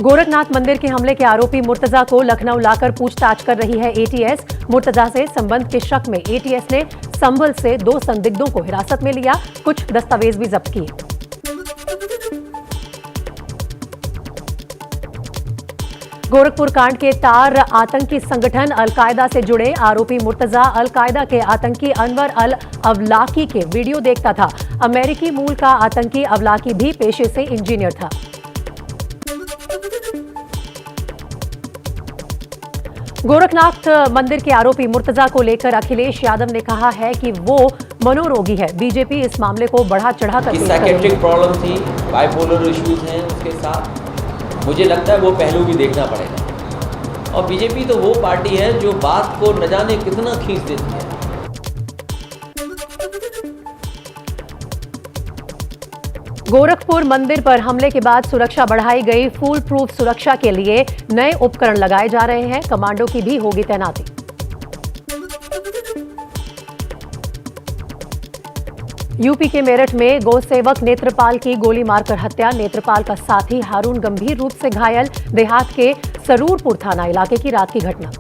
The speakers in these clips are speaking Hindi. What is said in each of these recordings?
गोरखनाथ मंदिर के हमले के आरोपी मुर्तजा को लखनऊ लाकर पूछताछ कर रही है एटीएस। मुर्तजा से संबंध के शक में एटीएस ने संभल से 2 संदिग्धों को हिरासत में लिया, कुछ दस्तावेज भी जब्त किए। गोरखपुर कांड के तार आतंकी संगठन अलकायदा से जुड़े आरोपी मुर्तजा अलकायदा के आतंकी अनवर अल अवलाकी के वीडियो देखता था। अमेरिकी मूल का आतंकी अवलाकी भी पेशे से इंजीनियर था। गोरखनाथ मंदिर के आरोपी मुर्तजा को लेकर अखिलेश यादव ने कहा है कि वो मनोरोगी है। बीजेपी इस मामले को बढ़ा चढ़ाकर साइकेट्रिक प्रॉब्लम थी, बाइपोलर इश्यूज हैं उसके साथ। मुझे लगता है वो पहलू भी देखना पड़ेगा। और बीजेपी तो वो पार्टी है जो बात को न जाने कितना खींच देती है। गोरखपुर मंदिर पर हमले के बाद सुरक्षा बढ़ाई गई। फूल प्रूफ सुरक्षा के लिए नए उपकरण लगाए जा रहे हैं। कमांडो की भी होगी तैनाती। यूपी के मेरठ में गौ सेवक नेत्रपाल की गोली मारकर हत्या। नेत्रपाल का साथी हारून गंभीर रूप से घायल। देहात के सरूरपुर थाना इलाके की रात की घटना।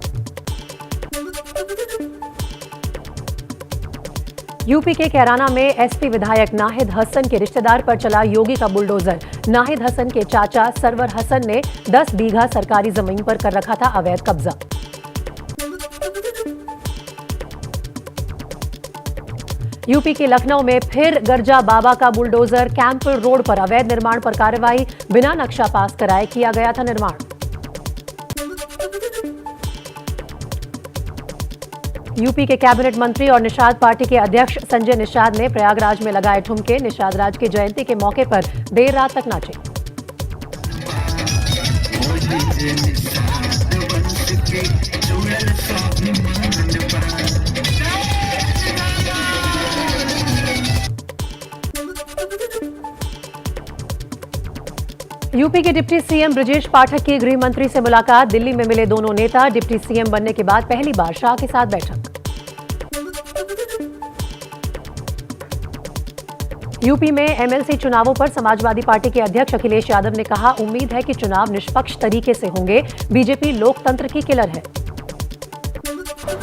यूपी के कैराना में एसपी विधायक नाहिद हसन के रिश्तेदार पर चला योगी का बुलडोजर। नाहिद हसन के चाचा सरवर हसन ने 10 बीघा सरकारी जमीन पर कर रखा था अवैध कब्जा। यूपी के लखनऊ में फिर गर्जा बाबा का बुलडोजर। कैंपल रोड पर अवैध निर्माण पर कार्रवाई। बिना नक्शा पास कराए किया गया था निर्माण। यूपी के कैबिनेट मंत्री और निषाद पार्टी के अध्यक्ष संजय निषाद ने प्रयागराज में लगाए ठुमके। निषाद राज की जयंती के मौके पर देर रात तक नाचे। यूपी के डिप्टी सीएम ब्रजेश पाठक की गृह मंत्री से मुलाकात। दिल्ली में मिले दोनों नेता। डिप्टी सीएम बनने के बाद पहली बार शाह के साथ बैठक। यूपी में एमएलसी चुनावों पर समाजवादी पार्टी के अध्यक्ष अखिलेश यादव ने कहा, उम्मीद है कि चुनाव निष्पक्ष तरीके से होंगे। बीजेपी लोकतंत्र की किलर है।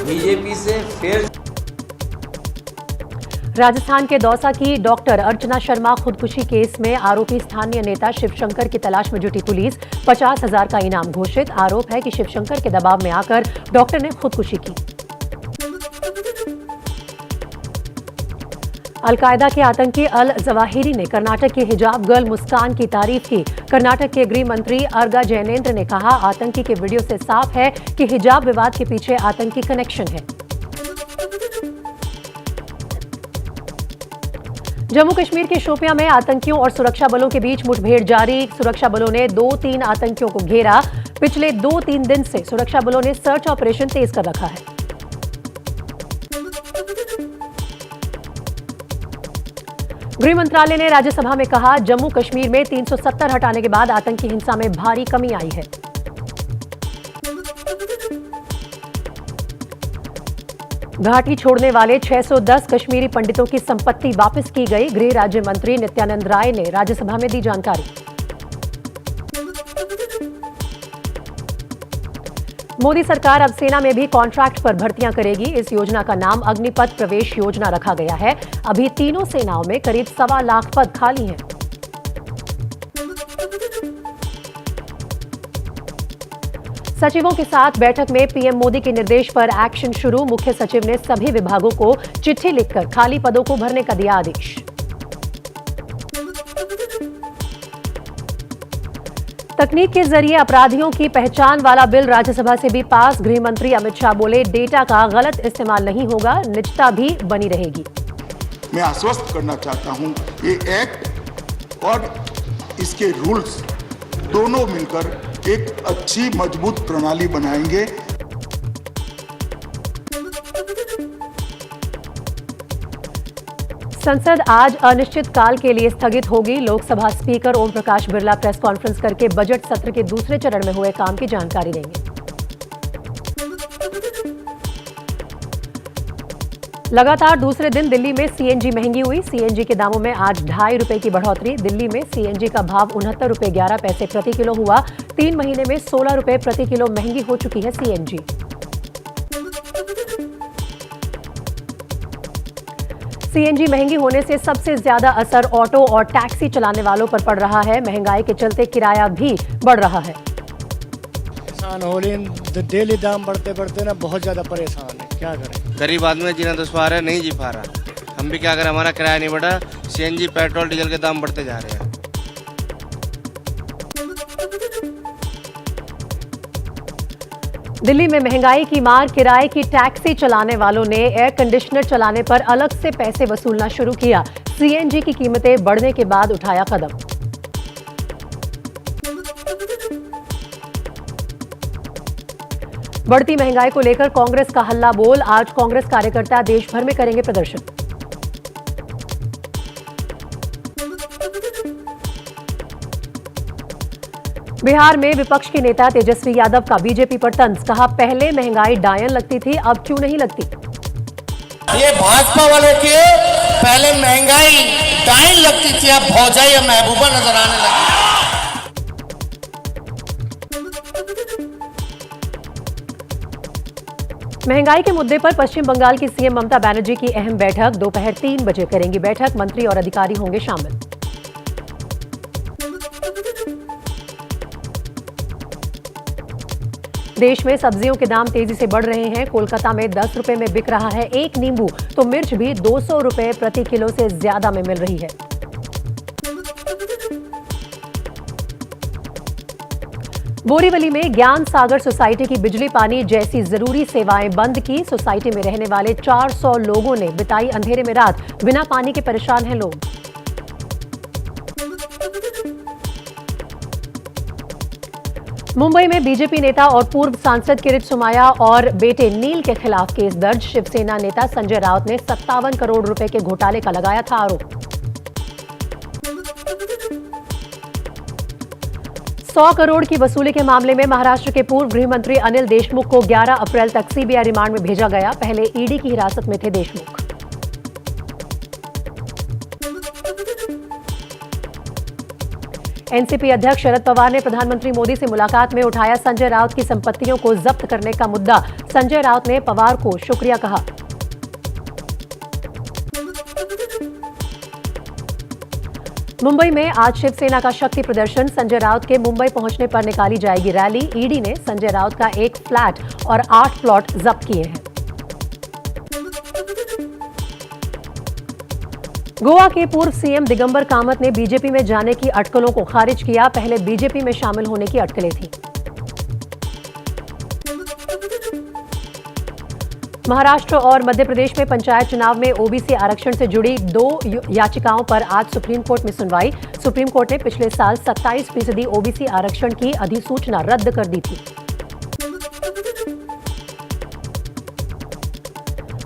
बीजेपी से फिर राजस्थान के दौसा की डॉक्टर अर्चना शर्मा खुदकुशी केस में आरोपी स्थानीय नेता शिवशंकर की तलाश में जुटी पुलिस। 50,000 का इनाम घोषित। आरोप है कि शिवशंकर के दबाव में आकर डॉक्टर ने खुदकुशी की। अलकायदा के आतंकी अल जवाहिरी ने कर्नाटक की हिजाब गर्ल मुस्कान की तारीफ की। कर्नाटक के गृह मंत्री अर्गा जैनेन्द्र ने कहा, आतंकी के वीडियो से साफ है कि हिजाब विवाद के पीछे आतंकी कनेक्शन है। जम्मू कश्मीर के शोपियां में आतंकियों और सुरक्षा बलों के बीच मुठभेड़ जारी। सुरक्षा बलों ने 2-3 आतंकियों को घेरा। पिछले 2-3 दिन से सुरक्षा बलों ने सर्च ऑपरेशन तेज कर रखा है। गृह मंत्रालय ने राज्यसभा में कहा, जम्मू कश्मीर में 370 हटाने के बाद आतंकी हिंसा में भारी कमी आई है। घाटी छोड़ने वाले 610 कश्मीरी पंडितों की संपत्ति वापस की गई। गृह राज्य मंत्री नित्यानंद राय ने राज्यसभा में दी जानकारी। मोदी सरकार अब सेना में भी कॉन्ट्रैक्ट पर भर्तियां करेगी। इस योजना का नाम अग्निपथ प्रवेश योजना रखा गया है। अभी तीनों सेनाओं में करीब 1.25 लाख पद खाली हैं। सचिवों के साथ बैठक में पीएम मोदी के निर्देश पर एक्शन शुरू। मुख्य सचिव ने सभी विभागों को चिट्ठी लिखकर खाली पदों को भरने का दिया आदेश। तकनीक के जरिए अपराधियों की पहचान वाला बिल राज्यसभा से भी पास। गृह मंत्री अमित शाह बोले, डेटा का गलत इस्तेमाल नहीं होगा, निजता भी बनी रहेगी। मैं आश्वस्त करना चाहता हूं, ये एक्ट और इसके रूल्स दोनों मिलकर एक अच्छी मजबूत प्रणाली बनाएंगे। संसद आज अनिश्चित काल के लिए स्थगित होगी। Lok Sabha speaker Om Prakash Birla press conference करके बजट सत्र के दूसरे चरण में हुए काम की जानकारी देंगे। लगातार दूसरे दिन दिल्ली में सीएनजी महंगी हुई। सीएनजी के दामों में आज 2.5 रुपए की बढ़ोतरी। दिल्ली में सीएनजी का भाव 69 रुपए 11 पैसे प्रति किलो हुआ। 3 महीने में 16 रुपए प्रति किलो महंगी हो चुकी है सीएनजी। सीएनजी महंगी होने से सबसे ज्यादा असर ऑटो और टैक्सी चलाने वालों पर पड़ रहा है। महंगाई के चलते किराया भी बढ़ रहा है। परेशान हो रही, डेली दाम बढ़ते बढ़ते ना बहुत ज्यादा परेशान है। क्या करें, गरीब आदमी जीना दुश्वार है, नहीं जी पा रहा। हम भी क्या करें, हमारा किराया नहीं बढ़ा। सीएनजी पेट्रोल डीजल के दाम बढ़ते जा रहे हैं। दिल्ली में महंगाई की मार। किराए की टैक्सी चलाने वालों ने एयर कंडीशनर चलाने पर अलग से पैसे वसूलना शुरू किया। सीएनजी की कीमतें बढ़ने के बाद उठाया कदम। बढ़ती महंगाई को लेकर कांग्रेस का हल्ला बोल। आज कांग्रेस कार्यकर्ता देश भर में करेंगे प्रदर्शन। बिहार में विपक्ष के नेता तेजस्वी यादव का बीजेपी पर तंज। कहा, पहले महंगाई डायन लगती थी, अब क्यों नहीं लगती। ये भाजपा वालों के पहले महंगाई डायन लगती थी, अब भौजाई या महबूबा नजर आने लगी। महंगाई के मुद्दे पर पश्चिम बंगाल की सीएम ममता बनर्जी की अहम बैठक। दोपहर 3 बजे करेंगी बैठक। मंत्री और अधिकारी होंगे शामिल। देश में सब्जियों के दाम तेजी से बढ़ रहे हैं। कोलकाता में 10 रुपए में बिक रहा है एक नींबू, तो मिर्च भी 200 रुपए प्रति किलो से ज्यादा में मिल रही है। बोरीवली में ज्ञान सागर सोसाइटी की बिजली पानी जैसी जरूरी सेवाएं बंद की। सोसाइटी में रहने वाले 400 लोगों ने बिताई अंधेरे में रात। बिना पानी के परेशान हैं लोग। मुंबई में बीजेपी नेता और पूर्व सांसद किरीट सोमैया और बेटे नील के खिलाफ केस दर्ज। शिवसेना नेता संजय राउत ने 57 करोड़ रुपए के घोटाले का लगाया था आरोप। 100 करोड़ की वसूली के मामले में महाराष्ट्र के पूर्व गृह मंत्री अनिल देशमुख को 11 अप्रैल तक सीबीआई रिमांड में भेजा गया। पहले ईडी की हिरासत में थे देशमुख। एनसीपी अध्यक्ष शरद पवार ने प्रधानमंत्री मोदी से मुलाकात में उठाया संजय राउत की संपत्तियों को जब्त करने का मुद्दा। संजय राउत ने पवार को शुक्रिया कहा। मुंबई में आज शिवसेना का शक्ति प्रदर्शन। संजय राउत के मुंबई पहुंचने पर निकाली जाएगी रैली। ईडी ने संजय राउत का एक फ्लैट और 8 प्लॉट जब्त किए हैं। गोवा के पूर्व सीएम दिगंबर कामत ने बीजेपी में जाने की अटकलों को खारिज किया। पहले बीजेपी में शामिल होने की अटकलें थीं। महाराष्ट्र और मध्य प्रदेश में पंचायत चुनाव में ओबीसी आरक्षण से जुड़ी 2 याचिकाओं पर आज सुप्रीम कोर्ट में सुनवाई। सुप्रीम कोर्ट ने पिछले साल 27% ओबीसी आरक्षण की अधिसूचना रद्द कर दी थी।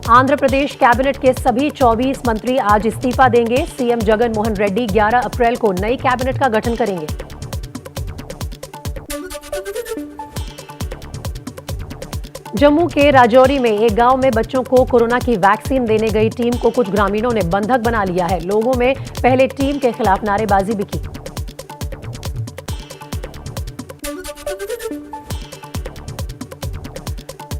आंध्र प्रदेश कैबिनेट के सभी 24 मंत्री आज इस्तीफा देंगे। सीएम जगन मोहन रेड्डी 11 अप्रैल को नई कैबिनेट का गठन करेंगे। जम्मू के राजौरी में एक गांव में बच्चों को कोरोना की वैक्सीन देने गई टीम को कुछ ग्रामीणों ने बंधक बना लिया है। लोगों में पहले टीम के खिलाफ नारेबाजी भी की।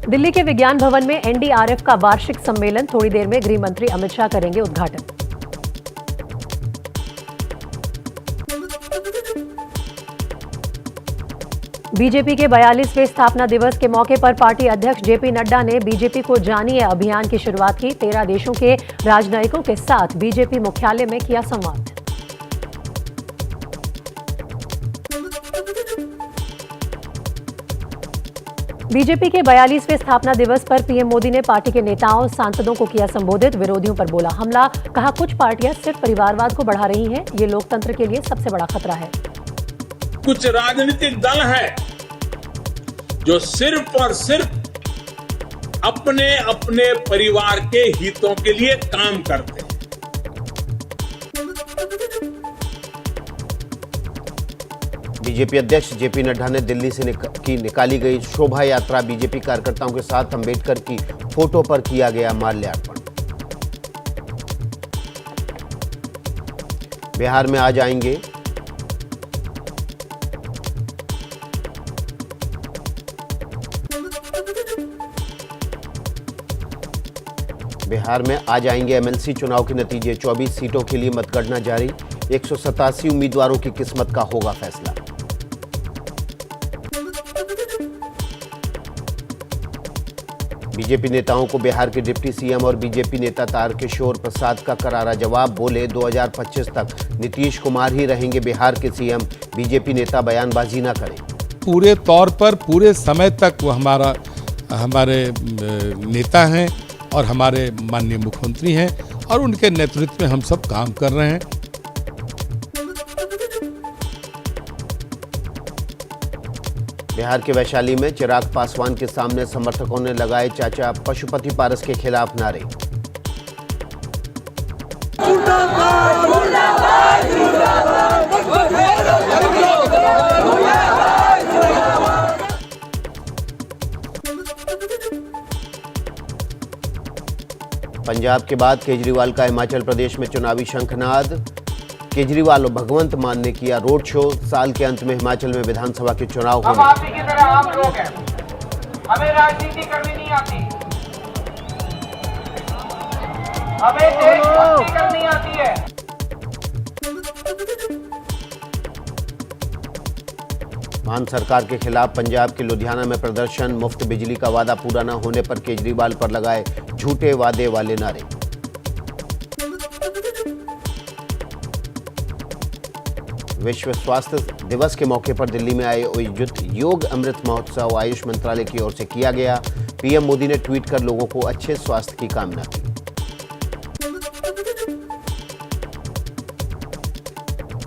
दिल्ली के विज्ञान भवन में एनडीआरएफ का वार्षिक सम्मेलन। थोड़ी देर में गृह मंत्री अमित शाह करेंगे उद्घाटन। बीजेपी के 42वें स्थापना दिवस के मौके पर पार्टी अध्यक्ष जेपी नड्डा ने बीजेपी को जानिए अभियान की शुरुआत की। 13 देशों के राजनयिकों के साथ बीजेपी मुख्यालय में किया संवाद। बीजेपी के 42वें स्थापना दिवस पर पीएम मोदी ने पार्टी के नेताओं सांसदों को किया संबोधित। विरोधियों पर बोला हमला। कहा, कुछ पार्टियां सिर्फ परिवारवाद को बढ़ा रही हैं। ये लोकतंत्र के लिए सबसे बड़ा खतरा है। कुछ राजनीतिक दल है जो सिर्फ और सिर्फ अपने अपने परिवार के हितों के लिए काम करते हैं। बीजेपी अध्यक्ष जेपी नड्डा ने दिल्ली से निकाली गई शोभा यात्रा बीजेपी कार्यकर्ताओं के साथ अंबेडकर की फोटो पर किया गया माल्यार्पण। बिहार में आ जाएंगे एमएलसी चुनाव के नतीजे। 24 सीटों के लिए मतगणना जारी। 187 उम्मीदवारों की किस्मत का होगा फैसला। बीजेपी नेताओं को बिहार के डिप्टी सीएम और बीजेपी नेता तारकिशोर प्रसाद का करारा जवाब। बोले 2025 तक नीतीश कुमार ही रहेंगे बिहार के सीएम। बीजेपी नेता बयानबाजी न करें। पूरे तौर पर पूरे समय तक वो हमारे नेता हैं और हमारे माननीय मुख्यमंत्री हैं और उनके नेतृत्व में हम सब काम कर रहे हैं। बिहार के वैशाली में चिराग पासवान के सामने समर्थकों ने लगाए चाचा पशुपति पारस के खिलाफ नारे। पंजाब के बाद केजरीवाल का हिमाचल प्रदेश में चुनावी शंखनाद। केजरीवाल और भगवंत मान ने किया रोड शो। साल के अंत में हिमाचल में विधानसभा के चुनाव हम आप ही की तरह आम लोग हैं, हमें राजनीति करनी नहीं आती, हमें देशभक्ति करनी आती है। मान सरकार के खिलाफ पंजाब के लुधियाना में प्रदर्शन। मुफ्त बिजली का वादा पूरा न होने पर केजरीवाल पर लगाए झूठे वादे वाले नारे। विश्व स्वास्थ्य दिवस के मौके पर दिल्ली में आयोजित योग अमृत महोत्सव आयुष मंत्रालय की ओर से किया गया। पीएम मोदी ने ट्वीट कर लोगों को अच्छे स्वास्थ्य की कामना की।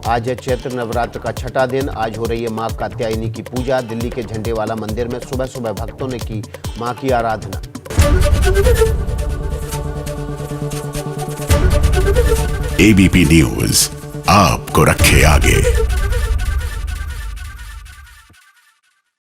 आज है चैत्र नवरात्र का छठा दिन। आज हो रही है मां कात्यायनी की पूजा। दिल्ली के झंडेवाला मंदिर में सुबह सुबह भक्तों ने की मां की आराधना। एबीपी न्यूज आपको रखे आगे।